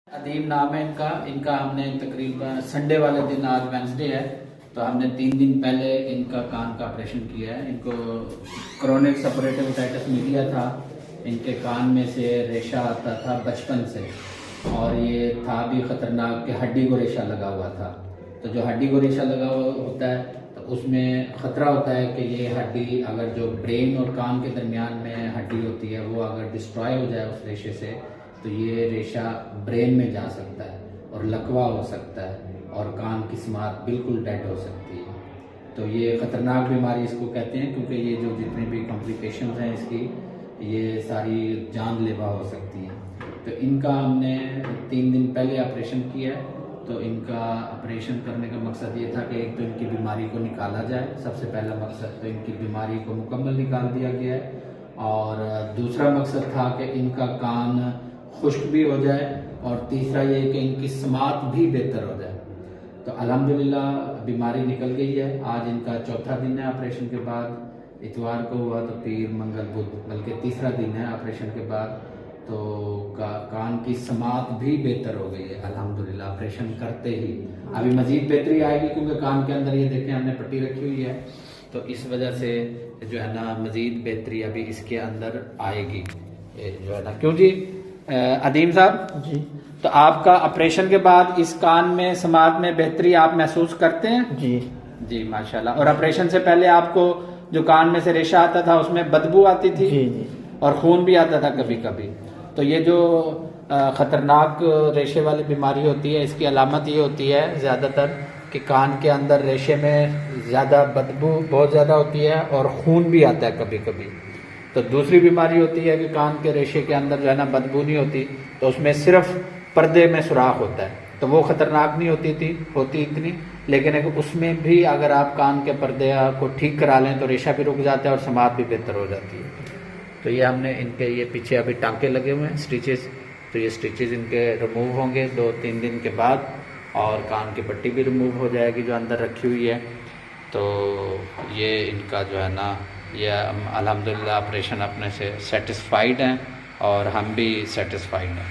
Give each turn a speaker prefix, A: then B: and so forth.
A: अदीम नाम है इनका हमने तकरीबन संडे वाले दिन, आज वेंसडे है, तो हमने 3 दिन पहले इनका कान का ऑपरेशन किया है। इनको क्रोनिक सेपरेटिव ओटाइटिस मीडिया था, इनके कान में से रेशा आता था बचपन से, और ये था भी ख़तरनाक कि हड्डी को रेशा लगा हुआ था। तो जो हड्डी को रेशा लगा हुआ होता है तो उसमें ख़तरा होता है कि ये हड्डी, अगर जो ब्रेन और कान के दरमियान में हड्डी होती है वो अगर डिस्ट्रॉय हो जाए उस रेशे से, तो ये रेशा ब्रेन में जा सकता है और लकवा हो सकता है और कान की समात बिल्कुल डेड हो सकती है। तो ये ख़तरनाक बीमारी इसको कहते हैं, क्योंकि ये जो जितनी भी कॉम्प्लिकेशंस हैं इसकी, ये सारी जानलेवा हो सकती हैं। तो इनका हमने 3 दिन पहले ऑपरेशन किया है। तो इनका ऑपरेशन करने का मकसद ये था कि एक तो इनकी बीमारी को निकाला जाए, सबसे पहला मकसद तो इनकी बीमारी को मुकम्मल निकाल दिया गया है, और दूसरा मकसद था कि इनका कान खुश्क भी हो जाए, और तीसरा ये कि इनकी समात भी बेहतर हो जाए। तो अल्हम्दुलिल्लाह बीमारी निकल गई है। आज इनका चौथा दिन है ऑपरेशन के बाद। इतवार को हुआ तो पीर, मंगल, बुध, बल्कि तीसरा दिन है ऑपरेशन के बाद। तो कान की समात भी बेहतर हो गई है अल्हम्दुलिल्लाह ऑपरेशन करते ही। अभी मज़ीद बेहतरी आएगी, क्योंकि कान के अंदर ये देखें हमने पट्टी रखी हुई है, तो इस वजह से जो है ना मज़ीद बेहतरी अभी इसके अंदर आएगी, जो है ना। क्यों जी अदीम साहब
B: जी,
A: तो आपका ऑपरेशन के बाद इस कान में समात में बेहतरी आप महसूस करते हैं?
B: जी
A: जी माशाल्लाह। और ऑपरेशन से पहले आपको जो कान में से रेशा आता था उसमें बदबू आती थी?
B: जी जी
A: और खून भी आता था कभी कभी। तो ये जो ख़तरनाक रेशे वाली बीमारी होती है, इसकी अलामत ये होती है ज़्यादातर कि कान के अंदर रेशे में ज़्यादा बदबू बहुत ज़्यादा होती है और खून भी आता है कभी कभी। तो दूसरी बीमारी होती है कि कान के रेशे के अंदर जो है ना बदबू नहीं होती, तो उसमें सिर्फ पर्दे में सुराख होता है, तो वो ख़तरनाक नहीं होती इतनी, लेकिन उसमें भी अगर आप कान के पर्दे को ठीक करा लें तो रेशा भी रुक जाता है और समात भी बेहतर हो जाती है। तो ये हमने इनके ये पीछे अभी टाँके लगे हुए हैं, स्टिचेस, तो ये स्टिचेस इनके रिमूव होंगे 2-3 दिन के बाद, और कान की पट्टी भी रिमूव हो जाएगी जो अंदर रखी हुई है। तो ये इनका जो है ना, ये अल्हम्दुलिल्लाह ऑपरेशन अपने से सेटिस्फाइड हैं और हम भी सेटिस्फाइड हैं।